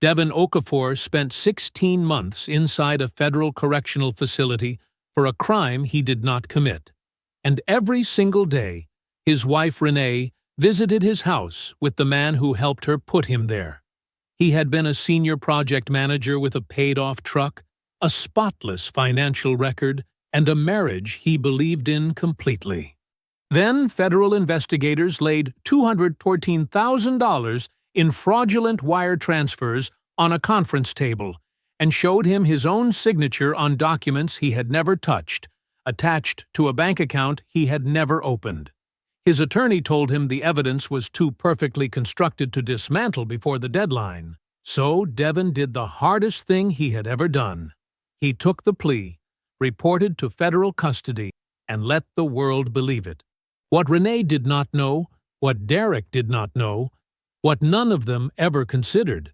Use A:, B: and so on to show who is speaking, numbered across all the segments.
A: Devin Okafor spent 16 months inside a federal correctional facility for a crime he did not commit. And every single day, his wife Renee visited his house with the man who helped her put him there. He had been a senior project manager with a paid-off truck, a spotless financial record, and a marriage he believed in completely. Then federal investigators laid $214,000 in fraudulent wire transfers on a conference table and showed him his own signature on documents he had never touched, attached to a bank account he had never opened. His attorney told him the evidence was too perfectly constructed to dismantle before the deadline. So Devin did the hardest thing he had ever done. He took the plea, reported to federal custody, and let the world believe it. What Renee did not know, what Derek did not know, what none of them ever considered,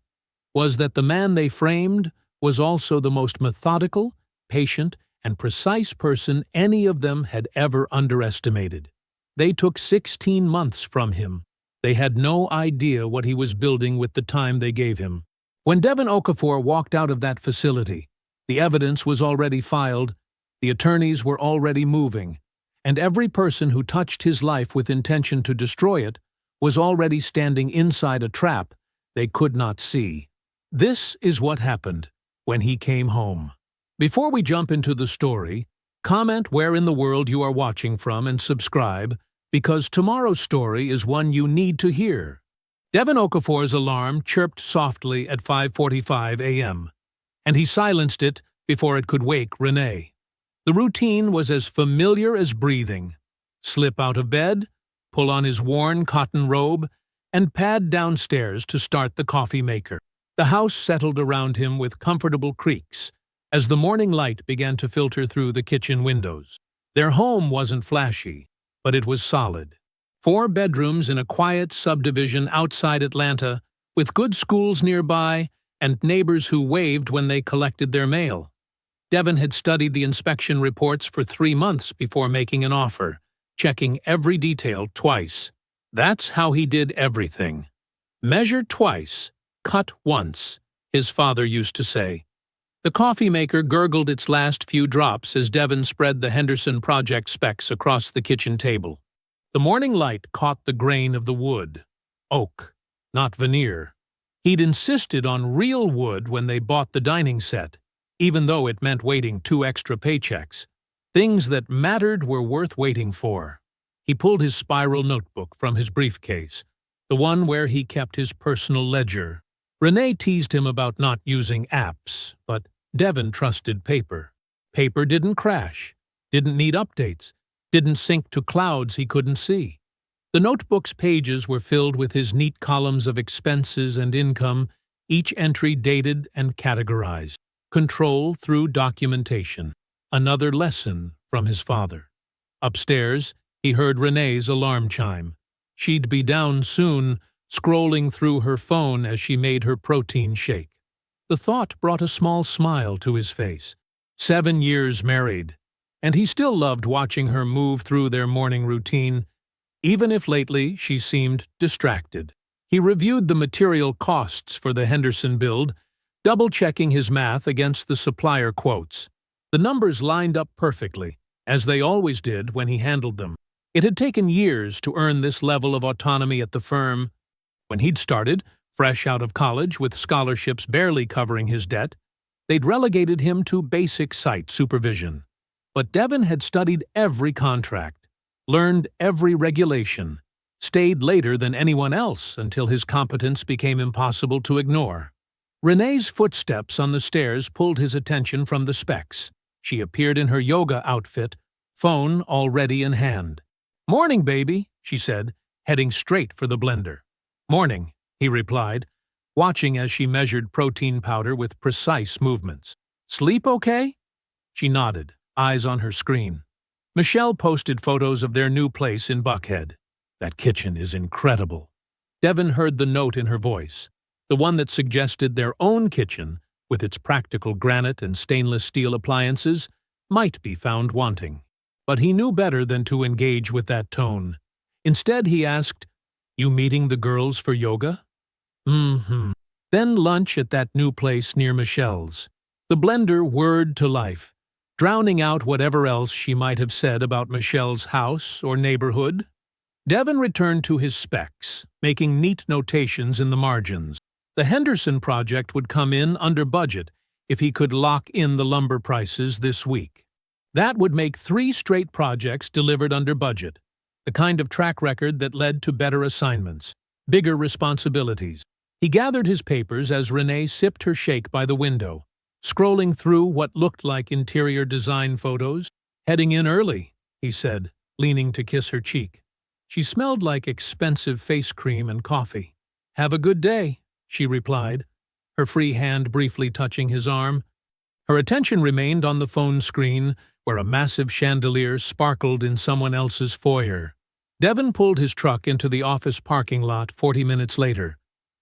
A: was that the man they framed was also the most methodical, patient, and precise person any of them had ever underestimated. They took 16 months from him. They had no idea what he was building with the time they gave him. When Devin Okafor walked out of that facility, the evidence was already filed, the attorneys were already moving, and every person who touched his life with intention to destroy it was already standing inside a trap they could not see. This is what happened when he came home. Before we jump into the story, comment where in the world you are watching from and subscribe, because tomorrow's story is one you need to hear. Devin Okafor's alarm chirped softly at 5:45 a.m., and he silenced it before it could wake Renee. The routine was as familiar as breathing. Slip out of bed, pull on his worn cotton robe, and pad downstairs to start the coffee maker. The house settled around him with comfortable creaks as the morning light began to filter through the kitchen windows. Their home wasn't flashy, but it was solid. 4 bedrooms in a quiet subdivision outside Atlanta, with good schools nearby and neighbors who waved when they collected their mail. Devin had studied the inspection reports for 3 months before making an offer, checking every detail twice. That's how he did everything. Measure twice, cut once, his father used to say. The coffee maker gurgled its last few drops as Devin spread the Henderson project specs across the kitchen table. The morning light caught the grain of the wood. Oak, not veneer. He'd insisted on real wood when they bought the dining set, even though it meant waiting 2 extra paychecks. Things that mattered were worth waiting for. He pulled his spiral notebook from his briefcase, the one where he kept his personal ledger. Renee teased him about not using apps, but Devin trusted paper. Paper didn't crash, didn't need updates, didn't sync to clouds he couldn't see. The notebook's pages were filled with his neat columns of expenses and income, each entry dated and categorized. Control through documentation. Another lesson from his father. Upstairs, he heard Renee's alarm chime. She'd be down soon, scrolling through her phone as she made her protein shake. The thought brought a small smile to his face. 7 years married, and he still loved watching her move through their morning routine, even if lately she seemed distracted. He reviewed the material costs for the Henderson build, double-checking his math against the supplier quotes. The numbers lined up perfectly, as they always did when he handled them. It had taken years to earn this level of autonomy at the firm. When he'd started, fresh out of college with scholarships barely covering his debt, they'd relegated him to basic site supervision. But Devin had studied every contract, learned every regulation, stayed later than anyone else until his competence became impossible to ignore. Renee's footsteps on the stairs pulled his attention from the specs. She appeared in her yoga outfit, phone already in hand. "Morning, baby," she said, heading straight for the blender. "Morning," he replied, watching as she measured protein powder with precise movements. "Sleep okay?" She nodded, eyes on her screen. Michelle posted photos of their new place in Buckhead. "That kitchen is incredible." Devin heard the note in her voice, the one that suggested their own kitchen, with its practical granite and stainless steel appliances, might be found wanting. But he knew better than to engage with that tone. Instead, he asked, "You meeting the girls for yoga?" "Mm-hmm." Then lunch at that new place near Michelle's. The blender whirred to life, drowning out whatever else she might have said about Michelle's house or neighborhood. Devon returned to his specs, making neat notations in the margins. The Henderson project would come in under budget if he could lock in the lumber prices this week. That would make 3 straight projects delivered under budget, the kind of track record that led to better assignments, bigger responsibilities. He gathered his papers as Renee sipped her shake by the window, scrolling through what looked like interior design photos. "Heading in early," he said, leaning to kiss her cheek. She smelled like expensive face cream and coffee. "Have a good day," she replied, her free hand briefly touching his arm. Her attention remained on the phone screen, where a massive chandelier sparkled in someone else's foyer. Devon pulled his truck into the office parking lot 40 minutes later,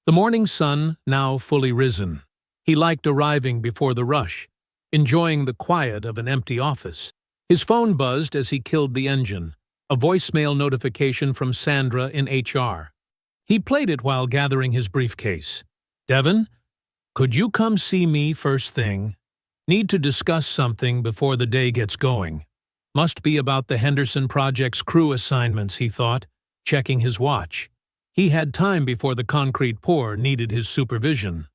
A: the morning sun now fully risen. He liked arriving before the rush, enjoying the quiet of an empty office. His phone buzzed as he killed the engine, a voicemail notification from Sandra in HR. He played it while gathering his briefcase. "Devon, could you come see me first thing? Need to discuss something before the day gets going." Must be about the Henderson project's crew assignments, he thought, checking his watch. He had time before the concrete pour needed his supervision.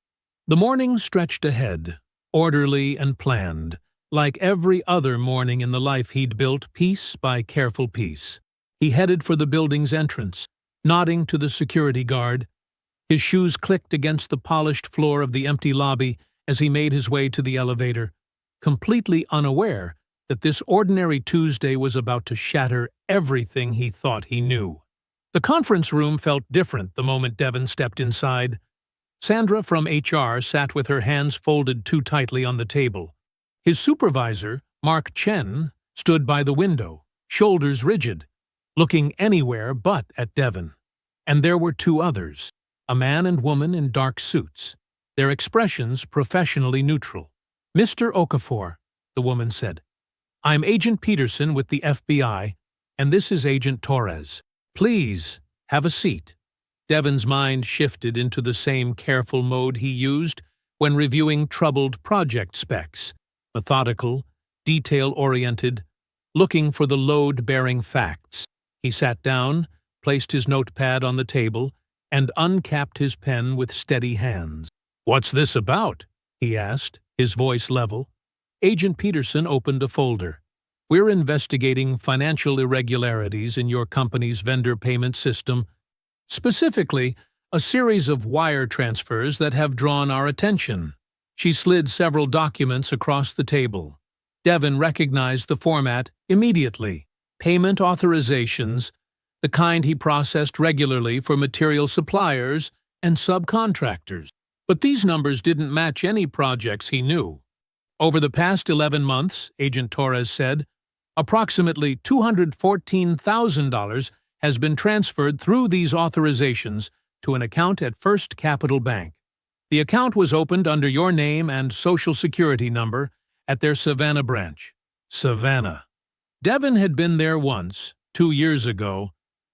A: The morning stretched ahead, orderly and planned, like every other morning in the life he'd built piece by careful piece. He headed for the building's entrance, nodding to the security guard. His shoes clicked against the polished floor of the empty lobby as he made his way to the elevator, completely unaware that this ordinary Tuesday was about to shatter everything he thought he knew. The conference room felt different the moment Devon stepped inside. Sandra from HR sat with her hands folded too tightly on the table. His supervisor, Mark Chen, stood by the window, shoulders rigid, looking anywhere but at Devon. And there were 2 others, a man and woman in dark suits, their expressions professionally neutral. "Mr. Okafor," the woman said. "I'm Agent Peterson with the FBI, and this is Agent Torres. Please, have a seat." Devon's mind shifted into the same careful mode he used when reviewing troubled project specs, methodical, detail-oriented, looking for the load-bearing facts. He sat down, placed his notepad on the table, and uncapped his pen with steady hands. "What's this about?" he asked, his voice level. Agent Peterson opened a folder. "We're investigating financial irregularities in your company's vendor payment system, specifically a series of wire transfers that have drawn our attention." She slid several documents across the table. Devon recognized the format immediately. Payment authorizations, the kind he processed regularly for material suppliers and subcontractors. But these numbers didn't match any projects he knew. Over the past 11 months, Agent Torres said, approximately $214,000 has been transferred through these authorizations to an account at First Capital Bank. The account was opened under your name and Social Security number at their Savannah branch. Savannah. Devon had been there once, 2 years ago,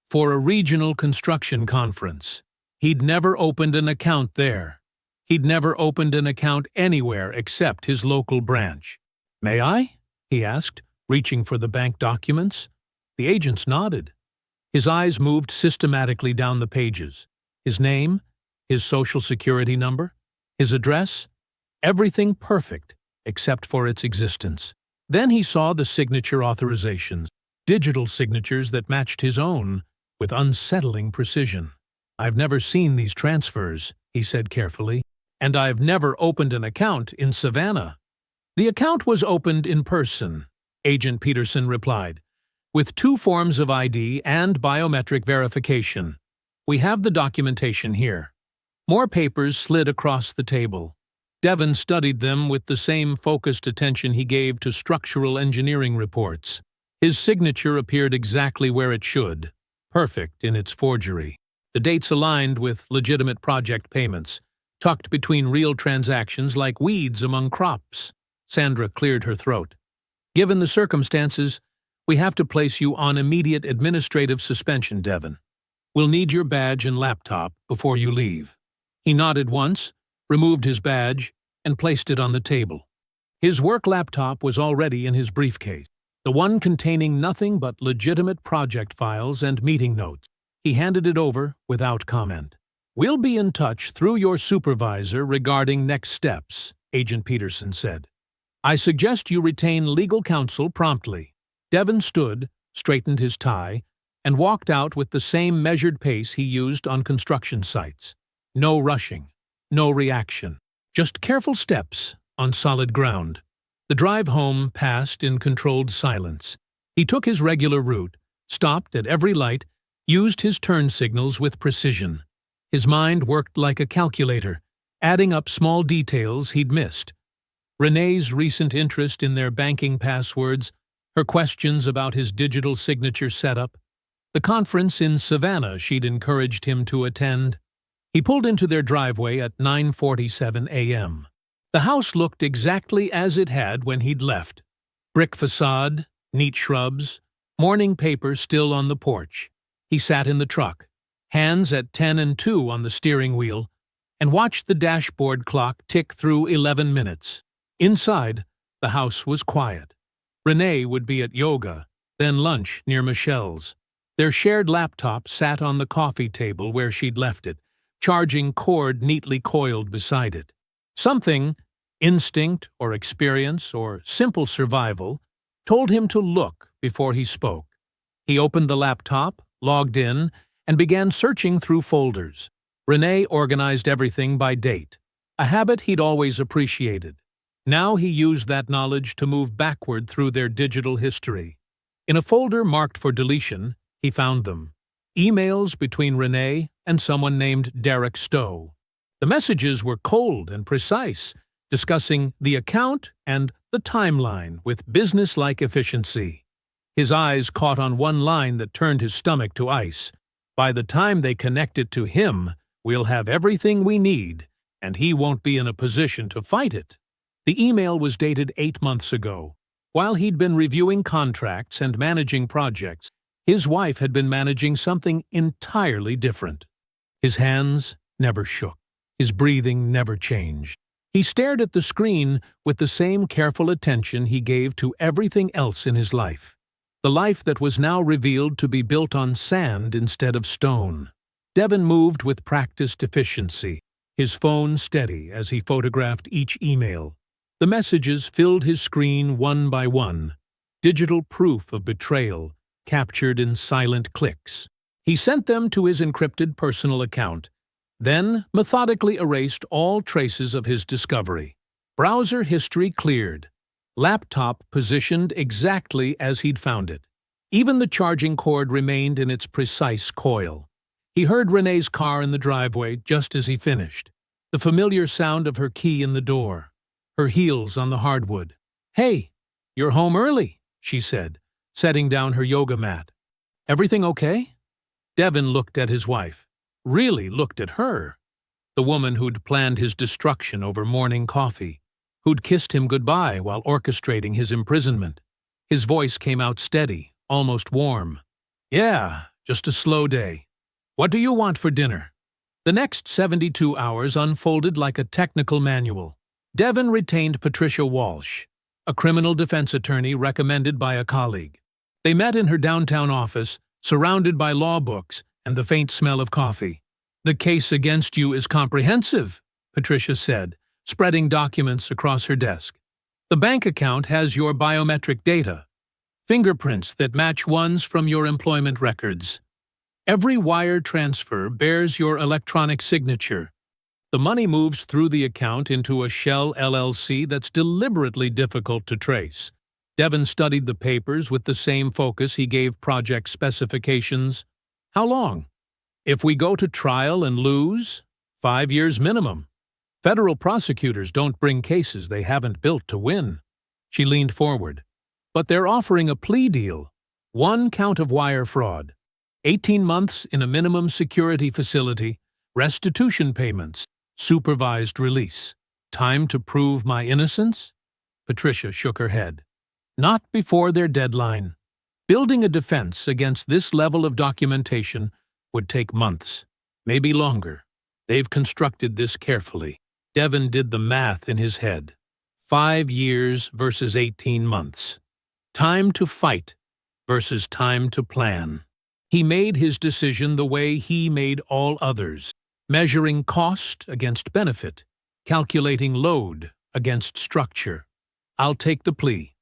A: for a regional construction conference. He'd never opened an account there. He'd never opened an account anywhere except his local branch. "May I?" he asked, reaching for the bank documents. The agents nodded. His eyes moved systematically down the pages. His name, his Social Security number, his address, everything perfect except for its existence. Then he saw the signature authorizations, digital signatures that matched his own with unsettling precision. "I've never seen these transfers," he said carefully, "and I've never opened an account in Savannah." "The account was opened in person," Agent Peterson replied, "with 2 forms of ID and biometric verification. We have the documentation here." More papers slid across the table. Devon studied them with the same focused attention he gave to structural engineering reports. His signature appeared exactly where it should, perfect in its forgery. The dates aligned with legitimate project payments, tucked between real transactions like weeds among crops. Sandra cleared her throat. "Given the circumstances, we have to place you on immediate administrative suspension, Devon. We'll need your badge and laptop before you leave." He nodded once, removed his badge, and placed it on the table. His work laptop was already in his briefcase, the one containing nothing but legitimate project files and meeting notes. He handed it over without comment. "We'll be in touch through your supervisor regarding next steps," Agent Peterson said. "I suggest you retain legal counsel promptly." Devon stood, straightened his tie, and walked out with the same measured pace he used on construction sites. No rushing, no reaction, just careful steps on solid ground. The drive home passed in controlled silence. He took his regular route, stopped at every light, used his turn signals with precision. His mind worked like a calculator, adding up small details he'd missed. Renee's recent interest in their banking passwords, her questions about his digital signature setup, the conference in Savannah she'd encouraged him to attend. He pulled into their driveway at 9:47 a.m. The house looked exactly as it had when he'd left. Brick facade, neat shrubs, morning paper still on the porch. He sat in the truck, hands at 10 and 2 on the steering wheel, and watched the dashboard clock tick through 11 minutes. Inside, the house was quiet. Renee would be at yoga, then lunch near Michelle's. Their shared laptop sat on the coffee table where she'd left it, charging cord neatly coiled beside it. Something, instinct or experience or simple survival, told him to look before he spoke. He opened the laptop, logged in, and began searching through folders. Renee organized everything by date, a habit he'd always appreciated. Now he used that knowledge to move backward through their digital history. In a folder marked for deletion, he found them. Emails between Renee and someone named Derek Stowe. The messages were cold and precise, discussing the account and the timeline with business-like efficiency. His eyes caught on one line that turned his stomach to ice. "By the time they connect it to him, we'll have everything we need, and he won't be in a position to fight it." The email was dated 8 months ago. While he'd been reviewing contracts and managing projects, his wife had been managing something entirely different. His hands never shook. His breathing never changed. He stared at the screen with the same careful attention he gave to everything else in his life. The life that was now revealed to be built on sand instead of stone. Devon moved with practiced efficiency, his phone steady as he photographed each email. The messages filled his screen one by one, digital proof of betrayal, captured in silent clicks. He sent them to his encrypted personal account, then methodically erased all traces of his discovery. Browser history cleared. Laptop positioned exactly as he'd found it. Even the charging cord remained in its precise coil. He heard Renee's car in the driveway just as he finished. The familiar sound of her key in the door, her heels on the hardwood. "Hey, you're home early," she said, setting down her yoga mat. "Everything okay?" Devon looked at his wife. Really looked at her. The woman who'd planned his destruction over morning coffee, who'd kissed him goodbye while orchestrating his imprisonment. His voice came out steady, almost warm. "Yeah, just a slow day. What do you want for dinner?" The next 72 hours unfolded like a technical manual. Devon retained Patricia Walsh, a criminal defense attorney recommended by a colleague. They met in her downtown office, surrounded by law books and the faint smell of coffee. "The case against you is comprehensive," Patricia said, spreading documents across her desk. "The bank account has your biometric data, fingerprints that match ones from your employment records. Every wire transfer bears your electronic signature. The money moves through the account into a shell LLC that's deliberately difficult to trace." Devon studied the papers with the same focus he gave project specifications. "How long?" "If we go to trial and lose, 5 years minimum. Federal prosecutors don't bring cases they haven't built to win." She leaned forward. "But they're offering a plea deal. 1 count of wire fraud. 18 months in a minimum security facility, restitution payments, supervised release. Time to prove my innocence?" Patricia shook her head. "Not before their deadline. Building a defense against this level of documentation would take months, maybe longer. They've constructed this carefully." Devin did the math in his head. 5 years versus 18 months. Time to fight versus time to plan. He made his decision the way he made all others, measuring cost against benefit, calculating load against structure. I'll take the plea.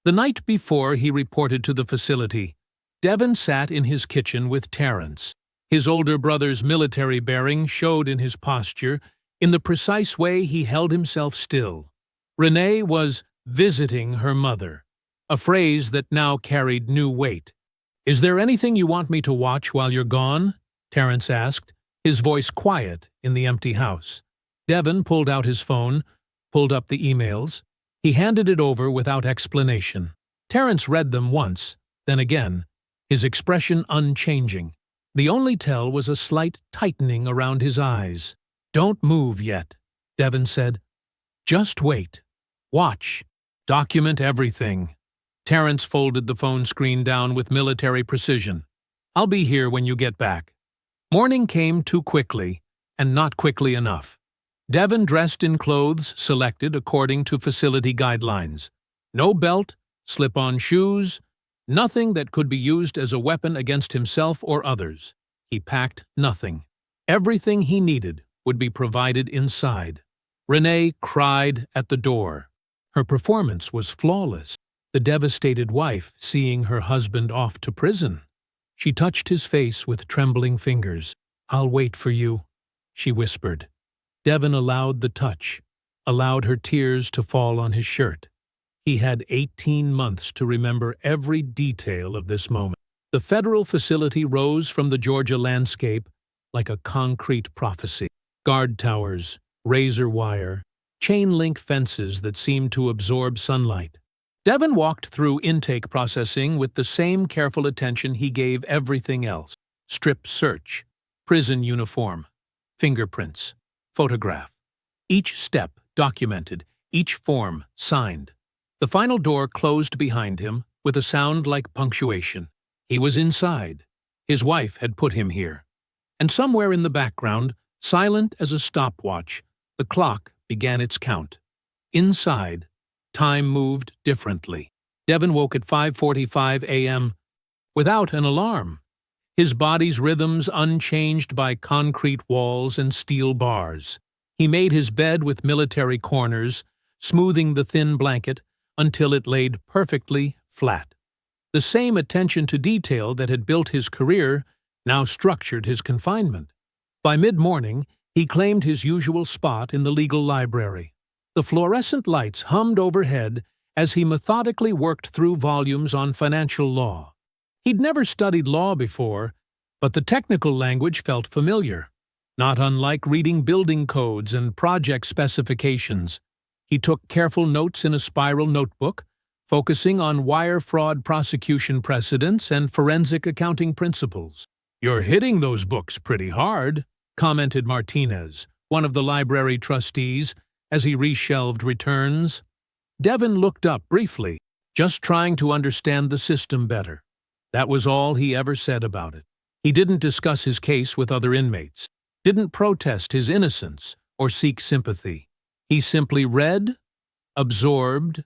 A: The night before he reported to the facility, Devin sat in his kitchen with Terrence. His older brother's military bearing showed in his posture, in the precise way he held himself still. Renee was visiting her mother, a phrase that now carried new weight. "Is there anything you want me to watch while you're gone?" Terrence asked, his voice quiet in the empty house. Devin pulled out his phone, pulled up the emails. He handed it over without explanation. Terrence read them once, then again, his expression unchanging. The only tell was a slight tightening around his eyes. "Don't move yet," Devin said. "Just wait. Watch. Document everything." Terrence folded the phone screen down with military precision. "I'll be here when you get back." Morning came too quickly, and not quickly enough. Devin dressed in clothes selected according to facility guidelines. No belt, slip-on shoes, nothing that could be used as a weapon against himself or others. He packed nothing. Everything he needed would be provided inside. Renee cried at the door. Her performance was flawless, the devastated wife seeing her husband off to prison. She touched his face with trembling fingers. "I'll wait for you," she whispered. Devin allowed the touch, allowed her tears to fall on his shirt. He had 18 months to remember every detail of this moment. The federal facility rose from the Georgia landscape like a concrete prophecy. Guard towers, razor wire, chain-link fences that seemed to absorb sunlight. Devin walked through intake processing with the same careful attention he gave everything else. Strip search, prison uniform, fingerprints, photograph. Each step documented, each form signed. The final door closed behind him with a sound like punctuation. He was inside. His wife had put him here. And somewhere in the background, silent as a stopwatch, the clock began its count. Inside, time moved differently. Devin woke at 5:45 a.m. without an alarm, his body's rhythms unchanged by concrete walls and steel bars. He made his bed with military corners, smoothing the thin blanket until it laid perfectly flat. The same attention to detail that had built his career now structured his confinement. By mid-morning, he claimed his usual spot in the legal library. The fluorescent lights hummed overhead as he methodically worked through volumes on financial law. He'd never studied law before, but the technical language felt familiar, not unlike reading building codes and project specifications. He took careful notes in a spiral notebook, focusing on wire fraud prosecution precedents and forensic accounting principles. "You're hitting those books pretty hard," commented Martinez, one of the library trustees, as he reshelved returns. Devin looked up briefly, just trying to understand the system better. That was all he ever said about it. He didn't discuss his case with other inmates, didn't protest his innocence or seek sympathy. He simply read, absorbed,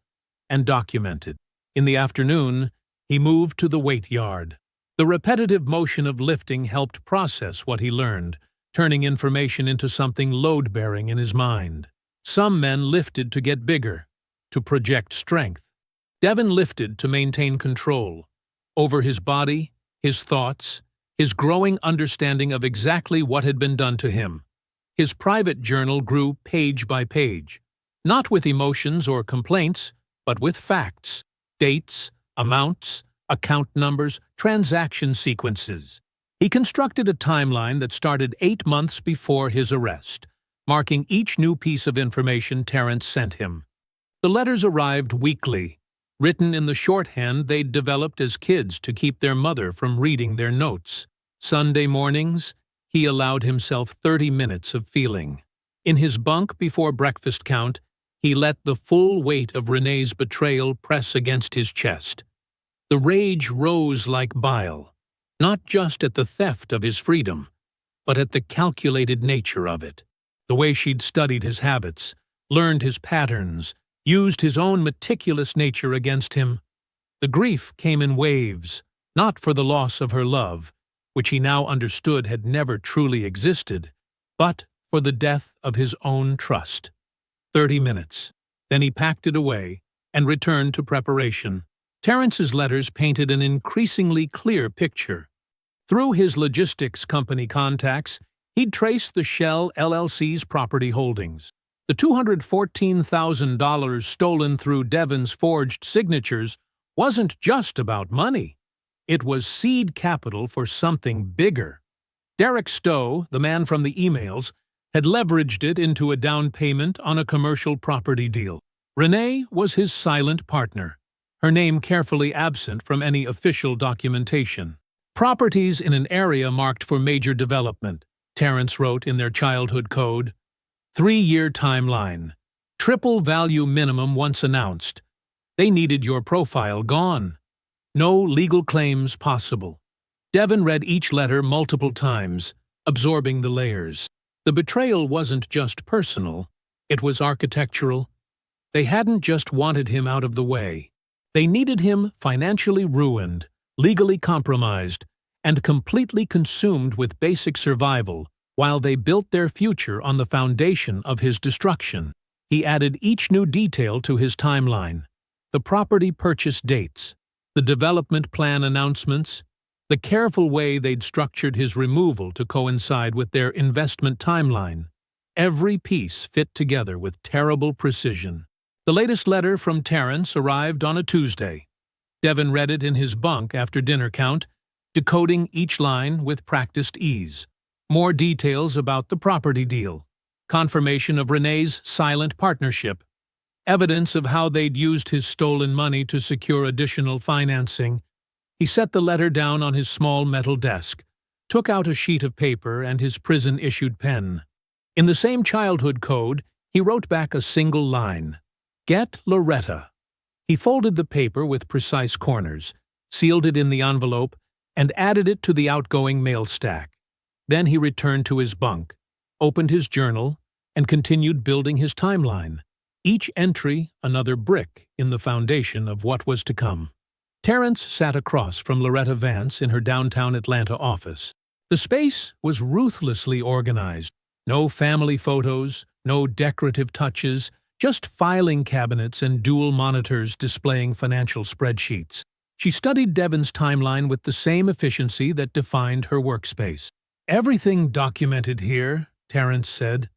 A: and documented. In the afternoon, he moved to the weight yard. The repetitive motion of lifting helped process what he learned, turning information into something load-bearing in his mind. Some men lifted to get bigger, to project strength. Devin lifted to maintain control over his body, his thoughts, his growing understanding of exactly what had been done to him. His private journal grew page by page, not with emotions or complaints, but with facts, dates, amounts, account numbers, transaction sequences. He constructed a timeline that started 8 months before his arrest, marking each new piece of information Terrence sent him. The letters arrived weekly, written in the shorthand they'd developed as kids to keep their mother from reading their notes. Sunday mornings, he allowed himself 30 minutes of feeling. In his bunk before breakfast count, he let the full weight of Renee's betrayal press against his chest. The rage rose like bile, not just at the theft of his freedom, but at the calculated nature of it. The way she'd studied his habits, learned his patterns, used his own meticulous nature against him. The grief came in waves, not for the loss of her love, which he now understood had never truly existed, but for the death of his own trust. 30 minutes. Then he packed it away and returned to preparation. Terrence's letters painted an increasingly clear picture. Through his logistics company contacts, he'd traced the Shell LLC's property holdings. The $214,000 stolen through Devon's forged signatures wasn't just about money. It was seed capital for something bigger. Derek Stowe, the man from the emails, had leveraged it into a down payment on a commercial property deal. Renee was his silent partner, her name carefully absent from any official documentation. Properties in an area marked for major development, Terrence wrote in their childhood code. 3-year timeline. Triple value minimum once announced. They needed your profile gone. No legal claims possible. Devon read each letter multiple times, absorbing the layers. The betrayal wasn't just personal, it was architectural. They hadn't just wanted him out of the way. They needed him financially ruined, legally compromised, and completely consumed with basic survival while they built their future on the foundation of his destruction. He added each new detail to his timeline: the property purchase dates, the development plan announcements, the careful way they'd structured his removal to coincide with their investment timeline. Every piece fit together with terrible precision. The latest letter from Terrence arrived on a Tuesday. Devon read it in his bunk after dinner count, decoding each line with practiced ease. More details about the property deal, confirmation of Renee's silent partnership, evidence of how they'd used his stolen money to secure additional financing. He set the letter down on his small metal desk, took out a sheet of paper and his prison-issued pen. In the same childhood code, he wrote back a single line: "Get Loretta." He folded the paper with precise corners, sealed it in the envelope, and added it to the outgoing mail stack. Then he returned to his bunk, opened his journal, and continued building his timeline. Each entry another brick in the foundation of what was to come. Terrence sat across from Loretta Vance in her downtown Atlanta office. The space was ruthlessly organized. No family photos, no decorative touches, just filing cabinets and dual monitors displaying financial spreadsheets. She studied Devon's timeline with the same efficiency that defined her workspace. "Everything documented here," Terrence said.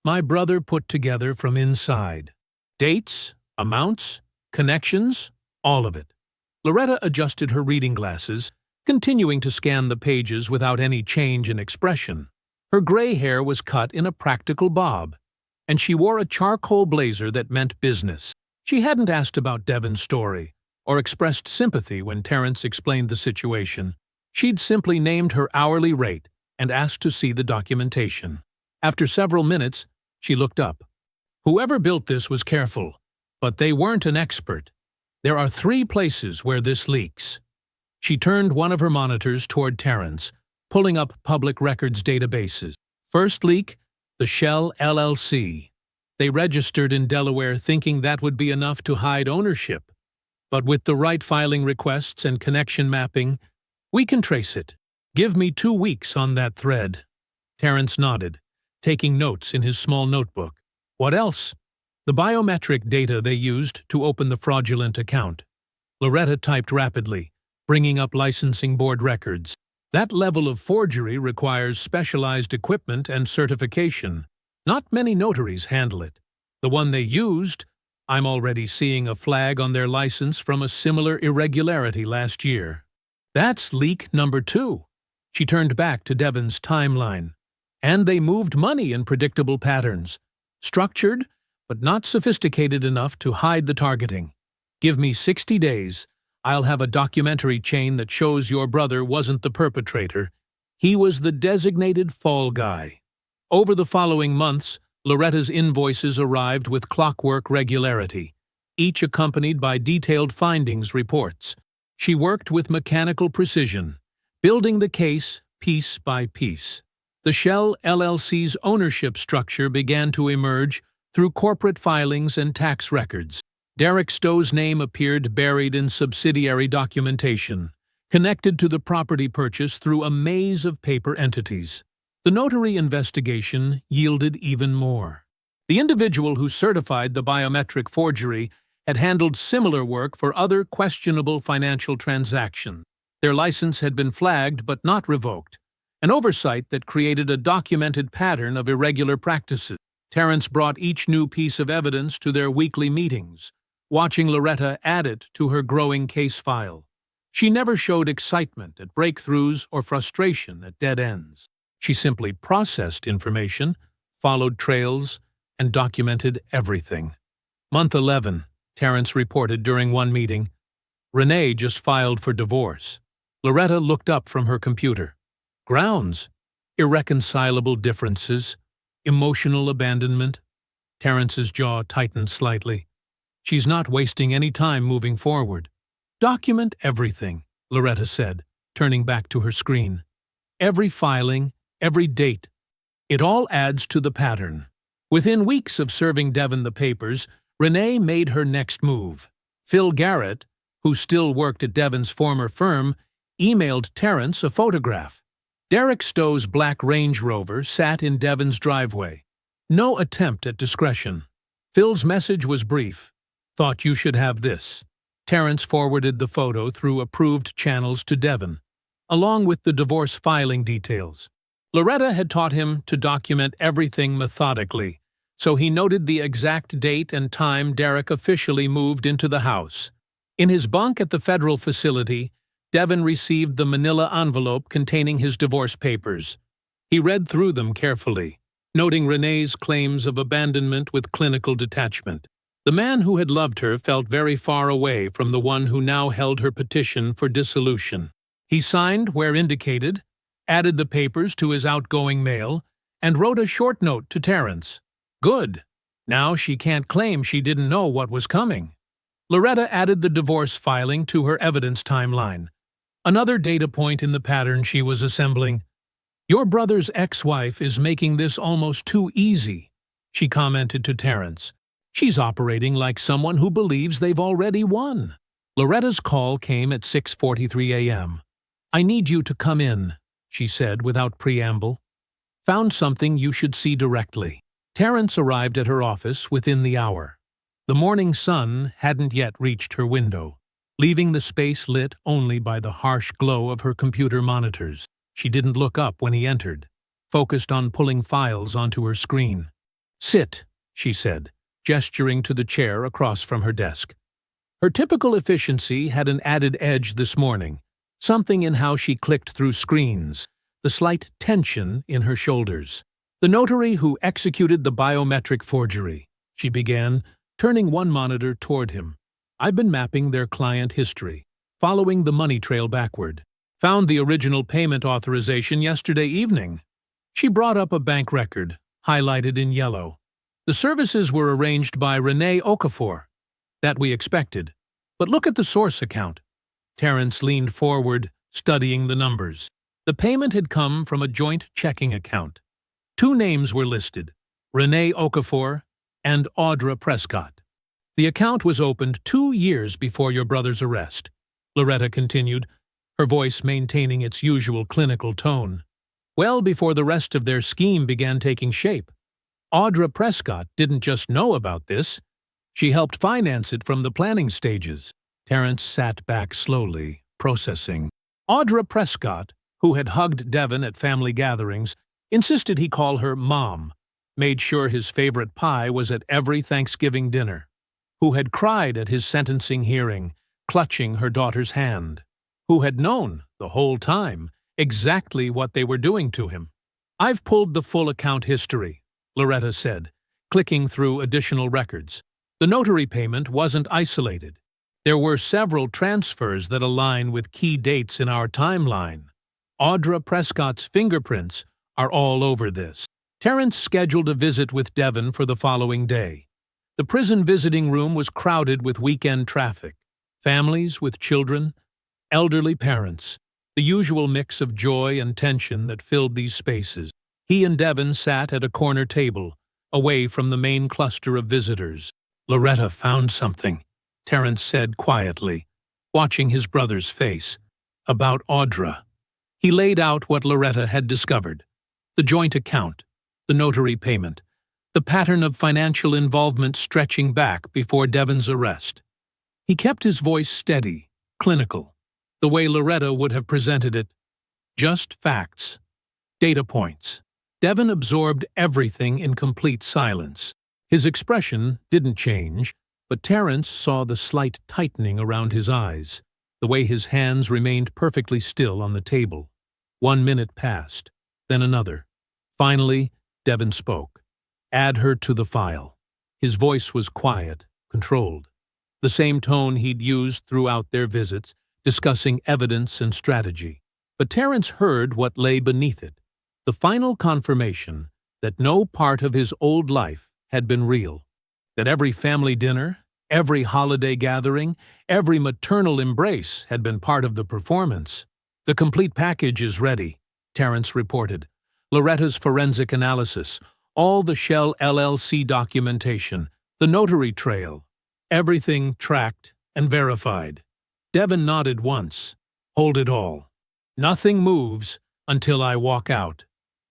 A: "My brother put together from inside. Dates, amounts, connections, all of it." Loretta adjusted her reading glasses, continuing to scan the pages without any change in expression. Her gray hair was cut in a practical bob, and she wore a charcoal blazer that meant business. She hadn't asked about Devon's story, or expressed sympathy when Terrence explained the situation. She'd simply named her hourly rate and asked to see the documentation. After several minutes, she looked up. "Whoever built this was careful, but they weren't an expert. There are 3 places where this leaks." She turned one of her monitors toward Terrence, pulling up public records databases. First leak, the Shell LLC. They registered in Delaware thinking that would be enough to hide ownership. But with the right filing requests and connection mapping, we can trace it. Give me 2 weeks on that thread. Terrence nodded, taking notes in his small notebook. What else? The biometric data they used to open the fraudulent account. Loretta typed rapidly, bringing up licensing board records. That level of forgery requires specialized equipment and certification. Not many notaries handle it. The one they used, I'm already seeing a flag on their license from a similar irregularity last year. That's leak number 2. She turned back to Devon's timeline. And they moved money in predictable patterns. Structured, but not sophisticated enough to hide the targeting. Give me 60 days. I'll have a documentary chain that shows your brother wasn't the perpetrator. He was the designated fall guy. Over the following months, Loretta's invoices arrived with clockwork regularity, each accompanied by detailed findings reports. She worked with mechanical precision, building the case piece by piece. The Shell LLC's ownership structure began to emerge through corporate filings and tax records. Derek Stowe's name appeared buried in subsidiary documentation, connected to the property purchase through a maze of paper entities. The notary investigation yielded even more. The individual who certified the biometric forgery had handled similar work for other questionable financial transactions. Their license had been flagged but not revoked, an oversight that created a documented pattern of irregular practices. Terrence brought each new piece of evidence to their weekly meetings, watching Loretta add it to her growing case file. She never showed excitement at breakthroughs or frustration at dead ends. She simply processed information, followed trails, and documented everything. Month 11, Terrence reported during one meeting. Renee just filed for divorce. Loretta looked up from her computer. Grounds: irreconcilable differences, emotional abandonment. Terrence's jaw tightened slightly. She's not wasting any time moving forward. Document everything, Loretta said, turning back to her screen. Every filing, every date. It all adds to the pattern. Within weeks of serving Devon the papers, Renee made her next move. Phil Garrett, who still worked at Devon's former firm, emailed Terrence a photograph. Derek Stowe's black Range Rover sat in Devon's driveway. No attempt at discretion. Phil's message was brief. Thought you should have this. Terrence forwarded the photo through approved channels to Devon, along with the divorce filing details. Loretta had taught him to document everything methodically, so he noted the exact date and time Derek officially moved into the house. In his bunk at the federal facility, Devon received the manila envelope containing his divorce papers. He read through them carefully, noting Renee's claims of abandonment with clinical detachment. The man who had loved her felt very far away from the one who now held her petition for dissolution. He signed where indicated, added the papers to his outgoing mail, and wrote a short note to Terrence. Good. Now she can't claim she didn't know what was coming. Loretta added the divorce filing to her evidence timeline, another data point in the pattern she was assembling. Your brother's ex-wife is making this almost too easy, she commented to Terrence. She's operating like someone who believes they've already won. Loretta's call came at 6:43 a.m. I need you to come in, she said without preamble. Found something you should see directly. Terrence arrived at her office within the hour. The morning sun hadn't yet reached her window, leaving the space lit only by the harsh glow of her computer monitors. She didn't look up when he entered, focused on pulling files onto her screen. Sit, she said, gesturing to the chair across from her desk. Her typical efficiency had an added edge this morning, something in how she clicked through screens, the slight tension in her shoulders. The notary who executed the biometric forgery, she began, turning one monitor toward him. I've been mapping their client history, following the money trail backward. Found the original payment authorization yesterday evening. She brought up a bank record, highlighted in yellow. The services were arranged by Renee Okafor. That we expected. But look at the source account. Terrence leaned forward, studying the numbers. The payment had come from a joint checking account. Two names were listed, Renee Okafor and Audra Prescott. The account was opened 2 years before your brother's arrest, Loretta continued, her voice maintaining its usual clinical tone. Well before the rest of their scheme began taking shape. Audra Prescott didn't just know about this. She helped finance it from the planning stages. Terrence sat back slowly, processing. Audra Prescott, who had hugged Devon at family gatherings, insisted he call her Mom, made sure his favorite pie was at every Thanksgiving dinner, who had cried at his sentencing hearing, clutching her daughter's hand, who had known, the whole time, exactly what they were doing to him. I've pulled the full account history, Loretta said, clicking through additional records. The notary payment wasn't isolated. There were several transfers that align with key dates in our timeline. Audra Prescott's fingerprints are all over this. Terrence scheduled a visit with Devon for the following day. The prison visiting room was crowded with weekend traffic. Families with children, elderly parents, the usual mix of joy and tension that filled these spaces. He and Devon sat at a corner table, away from the main cluster of visitors. "Loretta found something," Terence said quietly, watching his brother's face. "About Audra." He laid out what Loretta had discovered: the joint account, the notary payment, the pattern of financial involvement stretching back before Devon's arrest. He kept his voice steady, clinical, the way Loretta would have presented it. Just facts, data points. Devon absorbed everything in complete silence. His expression didn't change, but Terence saw the slight tightening around his eyes, the way his hands remained perfectly still on the table. 1 minute passed, then another. Finally, Devon spoke. "Add her to the file." His voice was quiet, controlled, the same tone he'd used throughout their visits, discussing evidence and strategy. But Terence heard what lay beneath it, the final confirmation that no part of his old life had been real, that every family dinner, every holiday gathering, every maternal embrace had been part of the performance. "The complete package is ready," Terence reported. "Loretta's forensic analysis, all the Shell LLC documentation, the notary trail, everything tracked and verified." Devon nodded once. "Hold it all. Nothing moves until I walk out."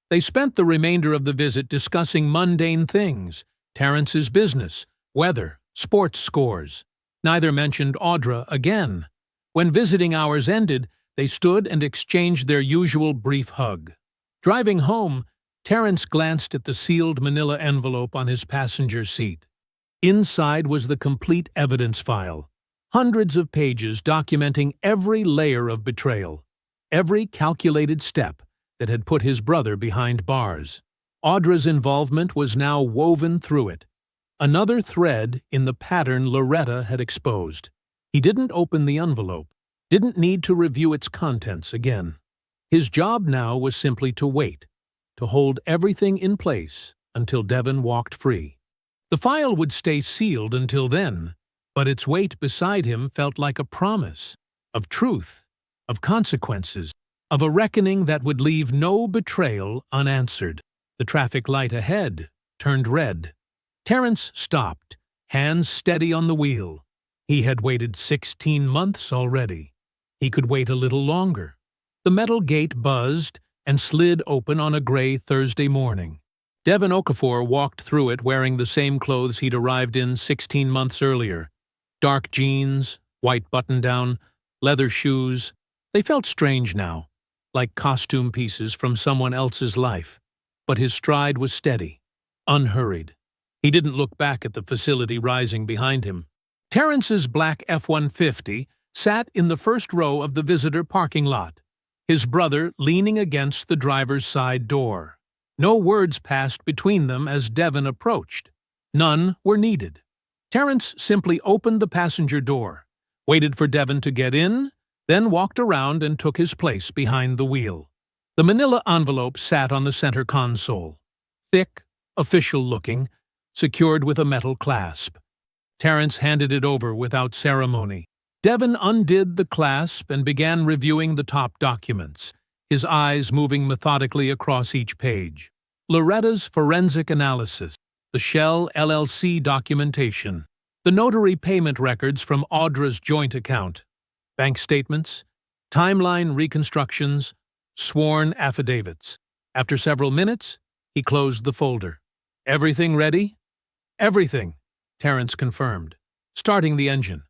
A: They spent the remainder of the visit discussing mundane things: Terence's business, weather, sports scores. Neither mentioned Audra again. When visiting hours ended, they stood and exchanged their usual brief hug. Driving home, Terence glanced at the sealed manila envelope on his passenger seat. Inside was the complete evidence file, hundreds of pages documenting every layer of betrayal, every calculated step that had put his brother behind bars. Audra's involvement was now woven through it, another thread in the pattern Loretta had exposed. He didn't open the envelope, didn't need to review its contents again. His job now was simply to wait, to hold everything in place until Devon walked free. The file would stay sealed until then, but its weight beside him felt like a promise of truth, of consequences, of a reckoning that would leave no betrayal unanswered. The traffic light ahead turned red. Terence stopped, hands steady on the wheel. He had waited 16 months already. He could wait a little longer. The metal gate buzzed and slid open on a gray Thursday morning. Devon Okafor walked through it wearing the same clothes he'd arrived in 16 months earlier. Dark jeans, white button-down, leather shoes. They felt strange now, like costume pieces from someone else's life. But his stride was steady, unhurried. He didn't look back at the facility rising behind him. Terence's black F-150 sat in the first row of the visitor parking lot, his brother leaning against the driver's side door. No words passed between them as Devon approached. None were needed. Terence simply opened the passenger door, waited for Devon to get in, then walked around and took his place behind the wheel. The manila envelope sat on the center console, thick, official-looking, secured with a metal clasp. Terence handed it over without ceremony. Devon undid the clasp and began reviewing the top documents, his eyes moving methodically across each page. Loretta's forensic analysis, the Shell LLC documentation, the notary payment records from Audra's joint account, bank statements, timeline reconstructions, sworn affidavits. After several minutes, he closed the folder. "Everything ready?" "Everything," Terence confirmed, starting the engine.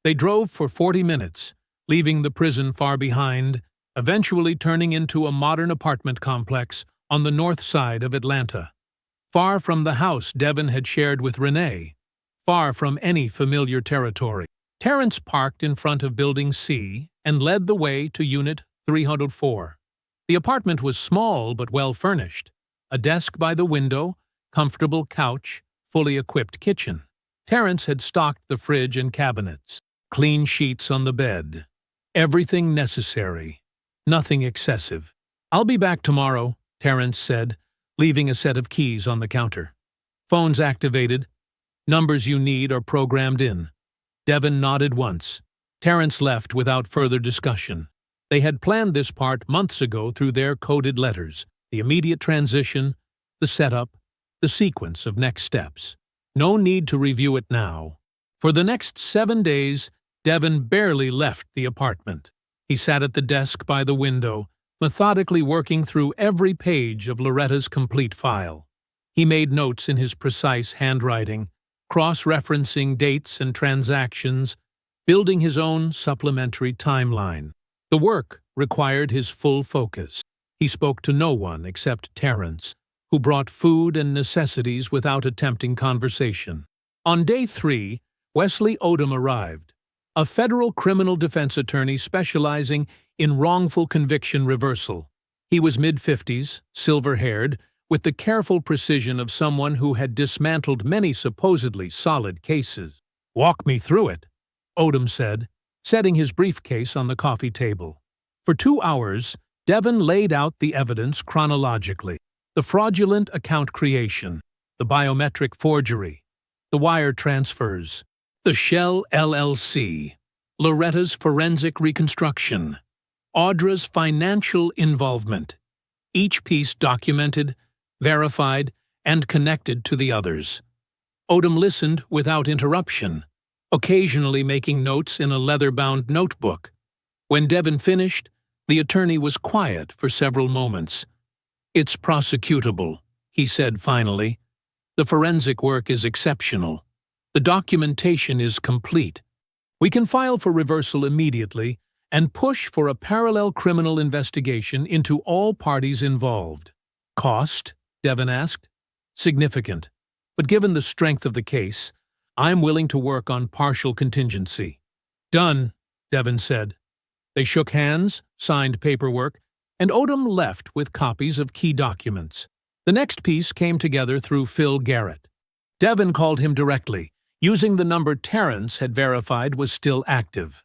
A: They drove for 40 minutes, leaving the prison far behind, eventually turning into a modern apartment complex on the north side of Atlanta. Far from the house Devon had shared with Renee, far from any familiar territory. Terence parked in front of Building C and led the way to Unit 304. The apartment was small but well-furnished. A desk by the window, comfortable couch, fully equipped kitchen. Terence had stocked the fridge and cabinets. Clean sheets on the bed. Everything necessary. Nothing excessive. "I'll be back tomorrow," Terence said, leaving a set of keys on the counter. "Phones activated. Numbers you need are programmed in." Devon nodded once. Terence left without further discussion. They had planned this part months ago through their coded letters. the immediate transition, the setup, the sequence of next steps. No need to review it now. For the next 7 days, Devon barely left the apartment. He sat at the desk by the window, methodically working through every page of Loretta's complete file. He made notes in his precise handwriting, cross-referencing dates and transactions, building his own supplementary timeline. The work required his full focus. He spoke to no one except Terence, who brought food and necessities without attempting conversation. On day 3, Wesley Odom arrived, a federal criminal defense attorney specializing in wrongful conviction reversal. He was mid-50s, silver-haired, with the careful precision of someone who had dismantled many supposedly solid cases. "Walk me through it," Odom said, setting his briefcase on the coffee table. For 2 hours, Devon laid out the evidence chronologically: the fraudulent account creation, the biometric forgery, the wire transfers, the Shell LLC, Loretta's forensic reconstruction, Audra's financial involvement, each piece documented, verified, and connected to the others. Odom listened without interruption, occasionally making notes in a leather-bound notebook. When Devon finished, the attorney was quiet for several moments. "It's prosecutable," he said finally. "The forensic work is exceptional. The documentation is complete. We can file for reversal immediately and push for a parallel criminal investigation into all parties involved." "Cost?" Devon asked. "Significant. But given the strength of the case, I'm willing to work on partial contingency." "Done," Devon said. They shook hands, signed paperwork, and Odom left with copies of key documents. The next piece came together through Phil Garrett. Devon called him directly, using the number Terence had verified was still active.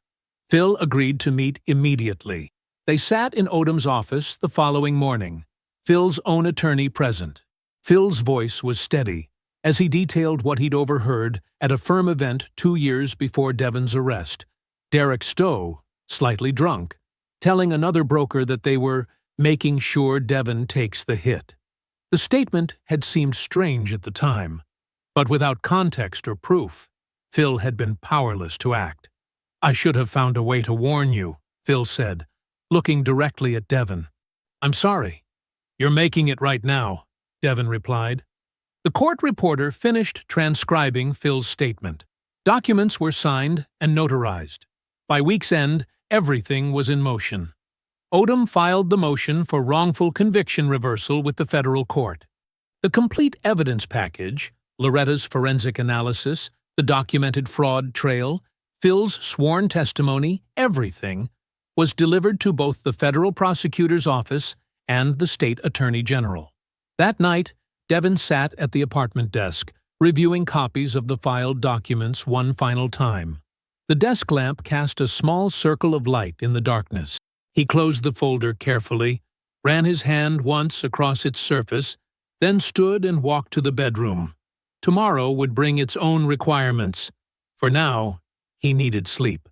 A: Phil agreed to meet immediately. They sat in Odom's office the following morning, Phil's own attorney present. Phil's voice was steady, as he detailed what he'd overheard at a firm event 2 years before Devon's arrest. Derek Stowe, slightly drunk, telling another broker that they were making sure Devon takes the hit. The statement had seemed strange at the time, but without context or proof, Phil had been powerless to act. "I should have found a way to warn you," Phil said, looking directly at Devon. "I'm sorry." "You're making it right now," Devon replied. The court reporter finished transcribing Phil's statement. Documents were signed and notarized. By week's end, everything was in motion. Odom filed the motion for wrongful conviction reversal with the federal court. The complete evidence package, Loretta's forensic analysis, the documented fraud trail, Phil's sworn testimony, everything, was delivered to both the federal prosecutor's office and the state attorney general. That night, Devon sat at the apartment desk, reviewing copies of the filed documents one final time. The desk lamp cast a small circle of light in the darkness. He closed the folder carefully, ran his hand once across its surface, then stood and walked to the bedroom. Tomorrow would bring its own requirements. For now, he needed sleep.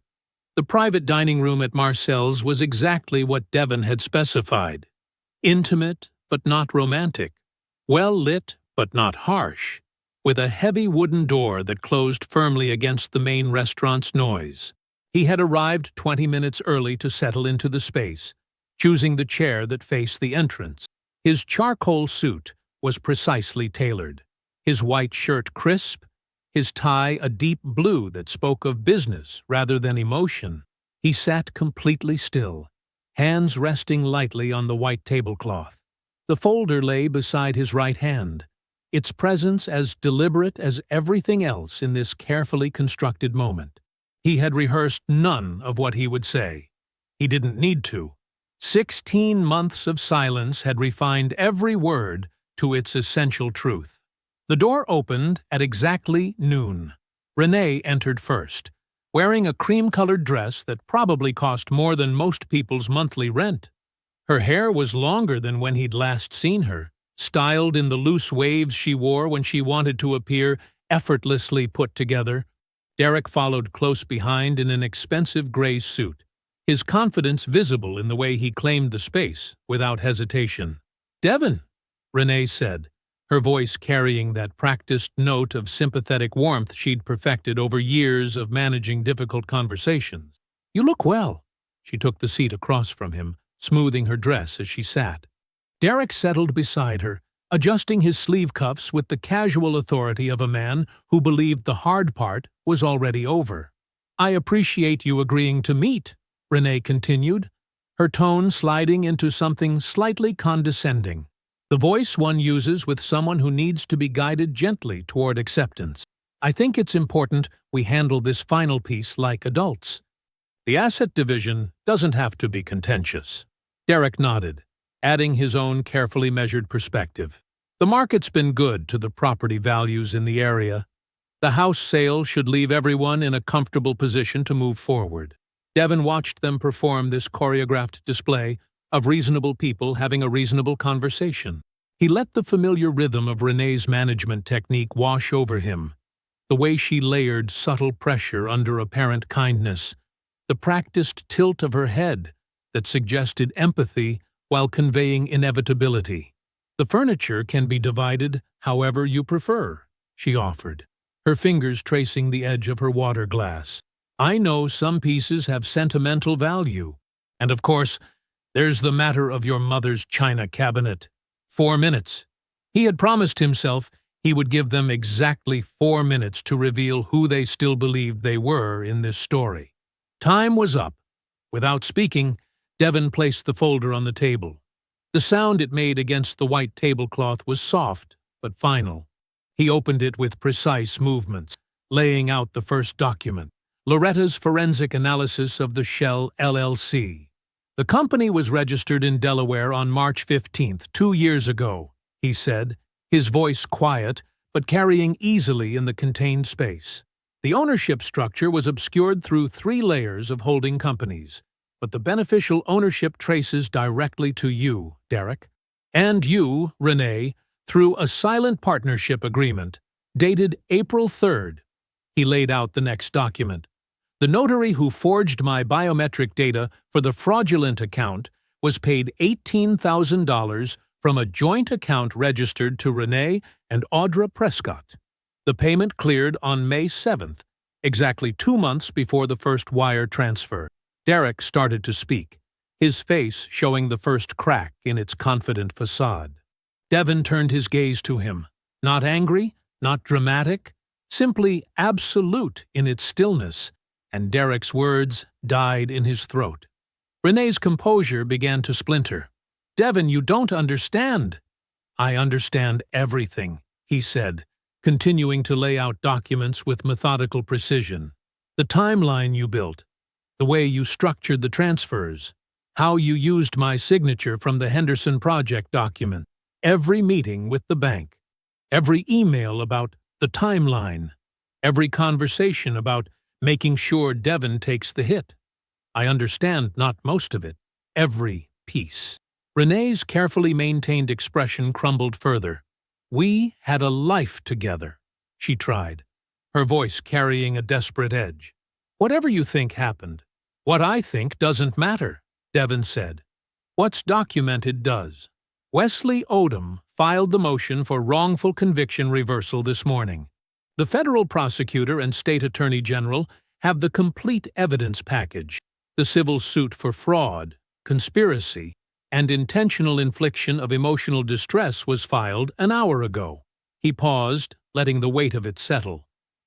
A: The private dining room at Marcel's was exactly what Devon had specified. Intimate, but not romantic. Well-lit, but not harsh, with a heavy wooden door that closed firmly against the main restaurant's noise. He had arrived 20 minutes early to settle into the space, choosing the chair that faced the entrance. His charcoal suit was precisely tailored, his white shirt crisp, his tie a deep blue that spoke of business rather than emotion. He sat completely still, hands resting lightly on the white tablecloth. The folder lay beside his right hand, its presence as deliberate as everything else in this carefully constructed moment. He had rehearsed none of what he would say. He didn't need to. 16 months of silence had refined every word to its essential truth. The door opened at exactly noon. Renee entered first, wearing a cream-colored dress that probably cost more than most people's monthly rent. Her hair was longer than when he'd last seen her, styled in the loose waves she wore when she wanted to appear effortlessly put together. Derek followed close behind in an expensive gray suit, his confidence visible in the way he claimed the space without hesitation. "Devon," Renee said, her voice carrying that practiced note of sympathetic warmth she'd perfected over years of managing difficult conversations. "You look well." She took the seat across from him, smoothing her dress as she sat. Derek settled beside her, adjusting his sleeve cuffs with the casual authority of a man who believed the hard part was already over. "I appreciate you agreeing to meet," Renee continued, her tone sliding into something slightly condescending. The voice one uses with someone who needs to be guided gently toward acceptance. "I think it's important we handle this final piece like adults. The asset division doesn't have to be contentious." Derek nodded, adding his own carefully measured perspective. "The market's been good to the property values in the area. The house sale should leave everyone in a comfortable position to move forward." Devon watched them perform this choreographed display of reasonable people having a reasonable conversation. He let the familiar rhythm of Renee's management technique wash over him, the way she layered subtle pressure under apparent kindness, the practiced tilt of her head that suggested empathy while conveying inevitability. "The furniture can be divided however you prefer," she offered, her fingers tracing the edge of her water glass. "I know some pieces have sentimental value. And of course, there's the matter of your mother's china cabinet." 4 minutes. He had promised himself he would give them exactly 4 minutes to reveal who they still believed they were in this story. Time was up. Without speaking, Devon placed the folder on the table. The sound it made against the white tablecloth was soft but final. He opened it with precise movements, laying out the first document, Loretta's forensic analysis of the Shell LLC. "The company was registered in Delaware on March 15th, 2 years ago," he said, his voice quiet but carrying easily in the contained space. "The ownership structure was obscured through 3 layers of holding companies, but the beneficial ownership traces directly to you, Derek, and you, Renee, through a silent partnership agreement, dated April 3rd. He laid out the next document. "The notary who forged my biometric data for the fraudulent account was paid $18,000 from a joint account registered to Renee and Audra Prescott. The payment cleared on May 7th, exactly 2 months before the first wire transfer." Derek started to speak, his face showing the first crack in its confident facade. Devon turned his gaze to him, not angry, not dramatic, simply absolute in its stillness, and Derek's words died in his throat. Renee's composure began to splinter. "Devon, you don't understand." "I understand everything," he said, continuing to lay out documents with methodical precision. "The timeline you built, the way you structured the transfers, how you used my signature from the Henderson Project document, every meeting with the bank, every email about the timeline, every conversation about making sure Devon takes the hit. I understand not most of it, every piece." Renee's carefully maintained expression crumbled further. "We had a life together," she tried, her voice carrying a desperate edge. "Whatever you think happened, what I think doesn't matter," Devon said. "What's documented does." Wesley Odom filed the motion for wrongful conviction reversal this morning. The federal prosecutor and state attorney general have the complete evidence package. The civil suit for fraud, conspiracy, and intentional infliction of emotional distress was filed an hour ago. He paused, letting the weight of it settle.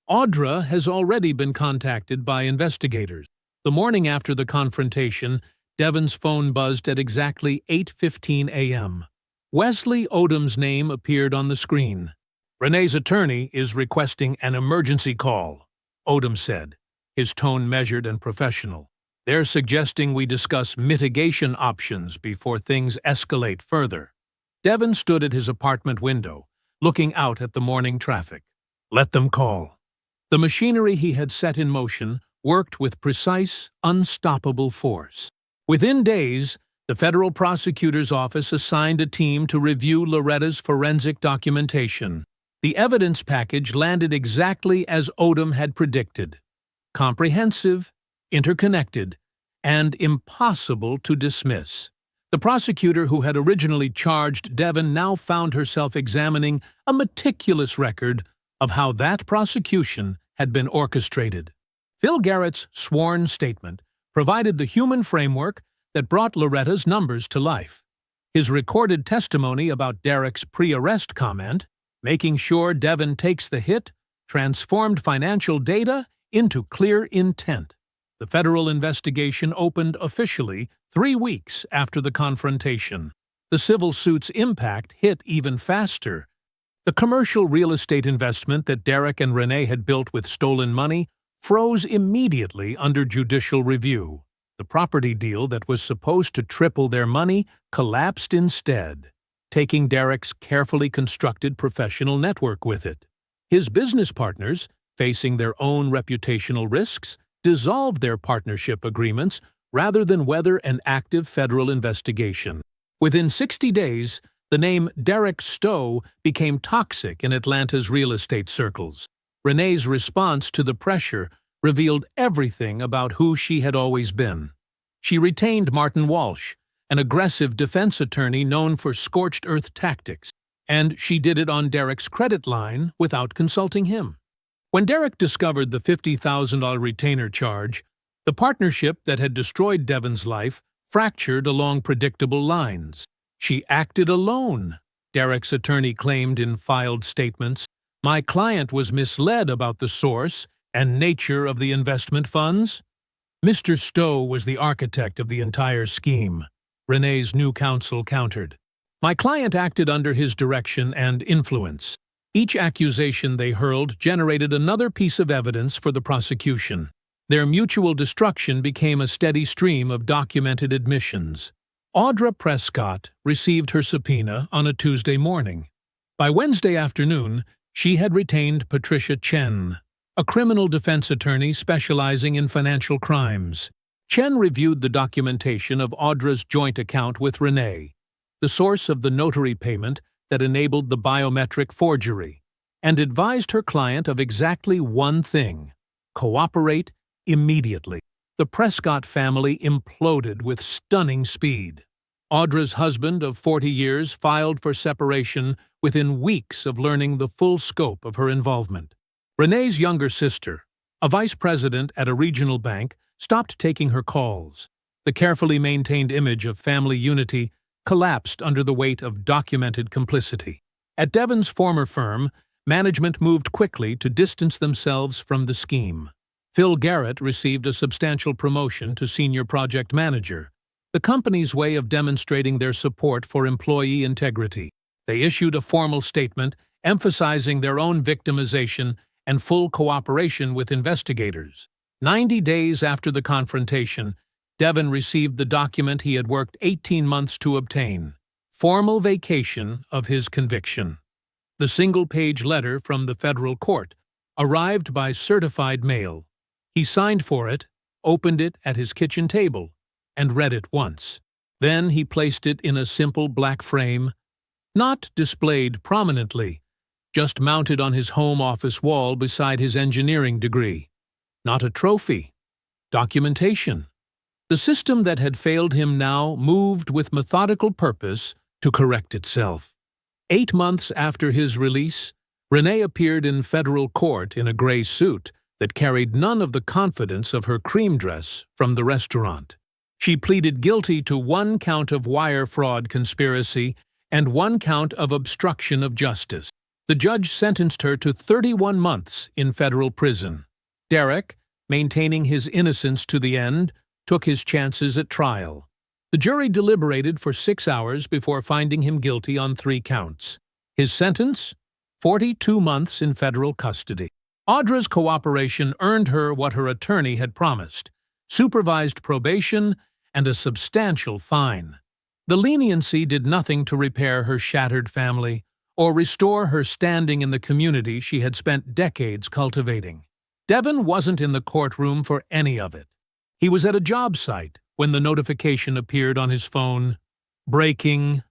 A: Audra has already been contacted by investigators. The morning after the confrontation, Devon's phone buzzed at exactly 8:15 a.m. Wesley Odom's name appeared on the screen. "Renee's attorney is requesting an emergency call," Odom said, his tone measured and professional. "They're suggesting we discuss mitigation options before things escalate further." Devon stood at his apartment window, looking out at the morning traffic. Let them call. The machinery he had set in motion worked with precise, unstoppable force. Within days, the federal prosecutor's office assigned a team to review Loretta's forensic documentation. The evidence package landed exactly as Odom had predicted: comprehensive, interconnected, and impossible to dismiss. The prosecutor who had originally charged Devon now found herself examining a meticulous record of how that prosecution had been orchestrated. Phil Garrett's sworn statement provided the human framework that brought Loretta's numbers to life. His recorded testimony about Derek's pre-arrest comment, making sure Devon takes the hit, transformed financial data into clear intent. The federal investigation opened officially 3 weeks after the confrontation. The civil suit's impact hit even faster. The commercial real estate investment that Derek and Renee had built with stolen money froze immediately under judicial review. The property deal that was supposed to triple their money collapsed instead, taking Derek's carefully constructed professional network with it. His business partners, facing their own reputational risks, dissolved their partnership agreements rather than weather an active federal investigation. Within 60 days, the name Derek Stowe became toxic in Atlanta's real estate circles. Renee's response to the pressure revealed everything about who she had always been. She retained Martin Walsh, an aggressive defense attorney known for scorched-earth tactics, and she did it on Derek's credit line without consulting him. When Derek discovered the $50,000 retainer charge, the partnership that had destroyed Devon's life fractured along predictable lines. She acted alone, Derek's attorney claimed in filed statements. My client was misled about the source and nature of the investment funds. Mr. Stowe was the architect of the entire scheme, Renee's new counsel countered. My client acted under his direction and influence. Each accusation they hurled generated another piece of evidence for the prosecution. Their mutual destruction became a steady stream of documented admissions. Audra Prescott received her subpoena on a Tuesday morning. By Wednesday afternoon, she had retained Patricia Chen, a criminal defense attorney specializing in financial crimes. Chen reviewed the documentation of Audra's joint account with Renee, the source of the notary payment that enabled the biometric forgery, and advised her client of exactly one thing: cooperate immediately. The Prescott family imploded with stunning speed. Audra's husband of 40 years filed for separation within weeks of learning the full scope of her involvement. Renee's younger sister, a vice president at a regional bank, stopped taking her calls. The carefully maintained image of family unity collapsed under the weight of documented complicity. At Devon's former firm, management moved quickly to distance themselves from the scheme. Phil Garrett received a substantial promotion to senior project manager, the company's way of demonstrating their support for employee integrity. They issued a formal statement emphasizing their own victimization and full cooperation with investigators. 90 days after the confrontation, Devon received the document he had worked 18 months to obtain: formal vacation of his conviction. The single-page letter from the federal court arrived by certified mail. He signed for it, opened it at his kitchen table, and read it once. Then he placed it in a simple black frame, not displayed prominently, just mounted on his home office wall beside his engineering degree. Not a trophy. Documentation. The system that had failed him now moved with methodical purpose to correct itself. 8 months after his release, Renee appeared in federal court in a gray suit that carried none of the confidence of her cream dress from the restaurant. She pleaded guilty to 1 count of wire fraud conspiracy and 1 count of obstruction of justice. The judge sentenced her to 31 months in federal prison. Derek, maintaining his innocence to the end, took his chances at trial. The jury deliberated for 6 hours before finding him guilty on 3 counts. His sentence? 42 months in federal custody. Audra's cooperation earned her what her attorney had promised: supervised probation and a substantial fine. The leniency did nothing to repair her shattered family or restore her standing in the community she had spent decades cultivating. Devon wasn't in the courtroom for any of it. He was at a job site when the notification appeared on his phone: breaking,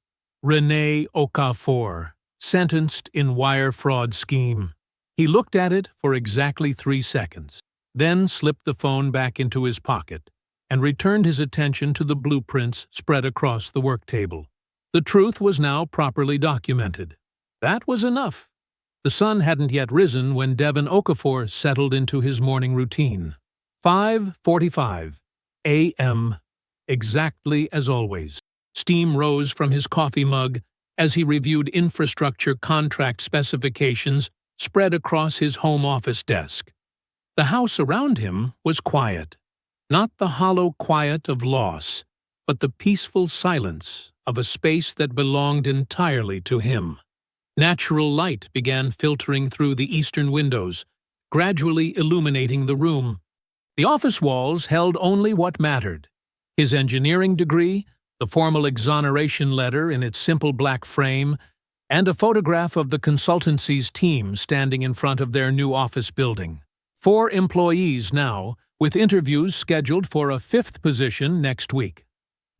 A: Renee Okafor, sentenced in wire fraud scheme. He looked at it for exactly 3 seconds, then slipped the phone back into his pocket. and returned his attention to the blueprints spread across the work table. The truth was now properly documented. That was enough. The sun hadn't yet risen when Devin Okafor settled into his morning routine. 5:45 a.m. Exactly as always. Steam rose from his coffee mug as he reviewed infrastructure contract specifications spread across his home office desk. The house around him was quiet. Not the hollow quiet of loss, but the peaceful silence of a space that belonged entirely to him. Natural light began filtering through the eastern windows, gradually illuminating the room. The office walls held only what mattered: his engineering degree, the formal exoneration letter in its simple black frame, and a photograph of the consultancy's team standing in front of their new office building. 4 employees now, with interviews scheduled for a 5th position next week.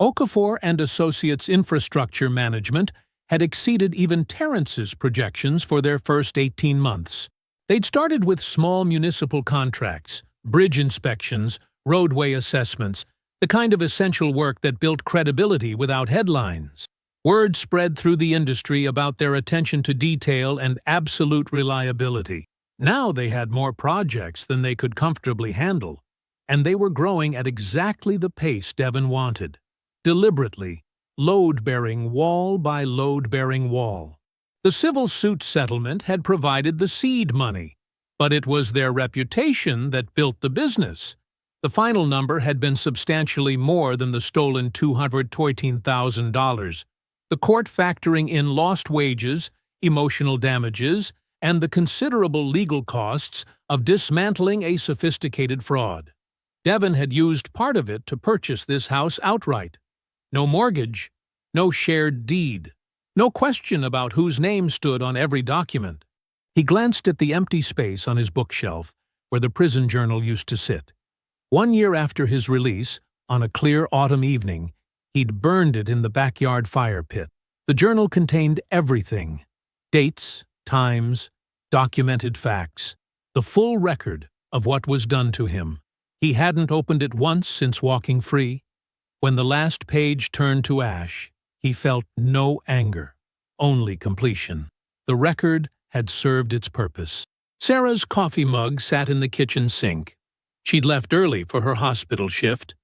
A: Okafor and Associates Infrastructure Management had exceeded even Terrence's projections for their first 18 months. They'd started with small municipal contracts, bridge inspections, roadway assessments, the kind of essential work that built credibility without headlines. Word spread through the industry about their attention to detail and absolute reliability. Now they had more projects than they could comfortably handle, and they were growing at exactly the pace Devin wanted. Deliberately, load-bearing wall by load-bearing wall. The civil suit settlement had provided the seed money, but it was their reputation that built the business. The final number had been substantially more than the stolen $214,000, the court factoring in lost wages, emotional damages, and the considerable legal costs of dismantling a sophisticated fraud. Devin had used part of it to purchase this house outright. No mortgage, no shared deed, no question about whose name stood on every document. He glanced at the empty space on his bookshelf where the prison journal used to sit. 1 year after his release, on a clear autumn evening, he'd burned it in the backyard fire pit. The journal contained everything: dates, times, documented facts, the full record of what was done to him. He hadn't opened it once since walking free. When the last page turned to ash, he felt no anger, only completion. The record had served its purpose. Sarah's coffee mug sat in the kitchen sink. She'd left early for her hospital shift.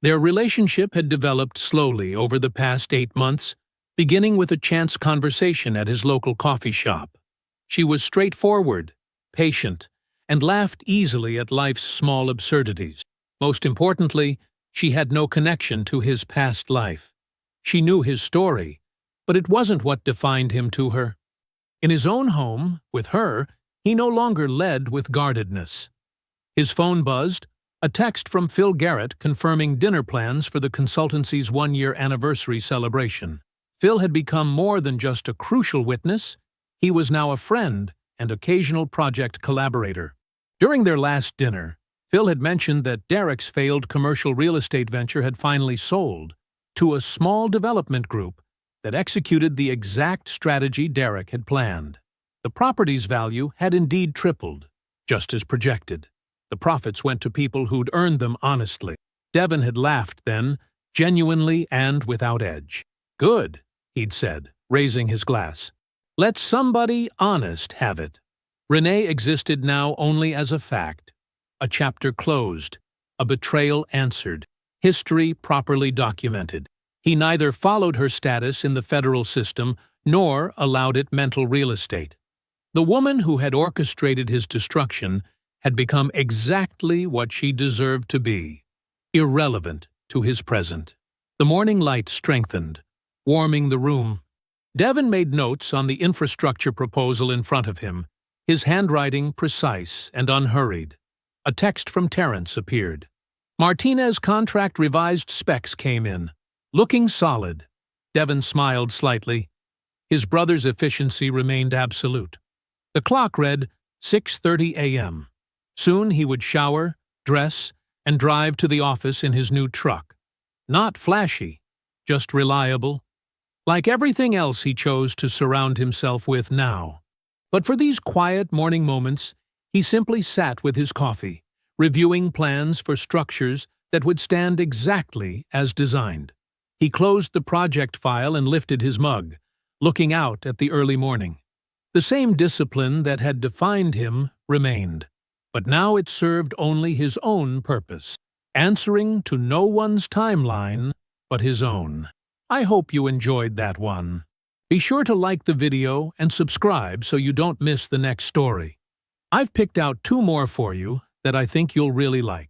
A: Their relationship had developed slowly over the past 8 months, beginning with a chance conversation at his local coffee shop. She was straightforward, patient, and laughed easily at life's small absurdities. Most importantly, she had no connection to his past life. She knew his story, but it wasn't what defined him to her. In his own home, with her, he no longer led with guardedness. His phone buzzed, a text from Phil Garrett confirming dinner plans for the consultancy's 1-year anniversary celebration. Phil had become more than just a crucial witness. He was now a friend and occasional project collaborator. During their last dinner, Phil had mentioned that Derek's failed commercial real estate venture had finally sold to a small development group that executed the exact strategy Derek had planned. The property's value had indeed tripled, just as projected. The profits went to people who'd earned them honestly. Devin had laughed then, genuinely and without edge. "Good," he'd said, raising his glass. "Let somebody honest have it." Renee existed now only as a fact. A chapter closed, a betrayal answered, history properly documented. He neither followed her status in the federal system nor allowed it mental real estate. The woman who had orchestrated his destruction had become exactly what she deserved to be, irrelevant to his present. The morning light strengthened, warming the room. Devin made notes on the infrastructure proposal in front of him, his handwriting precise and unhurried. A text from Terrence appeared. Martinez contract revised specs came in. Looking solid. Devin smiled slightly. His brother's efficiency remained absolute. The clock read 6:30 a.m. Soon he would shower, dress, and drive to the office in his new truck. Not flashy, just reliable. Like everything else he chose to surround himself with now. But for these quiet morning moments, he simply sat with his coffee, reviewing plans for structures that would stand exactly as designed. He closed the project file and lifted his mug, looking out at the early morning. The same discipline that had defined him remained, but now it served only his own purpose, answering to no one's timeline but his own. I hope you enjoyed that one. Be sure to like the video and subscribe so you don't miss the next story. I've picked out 2 more for you that I think you'll really like.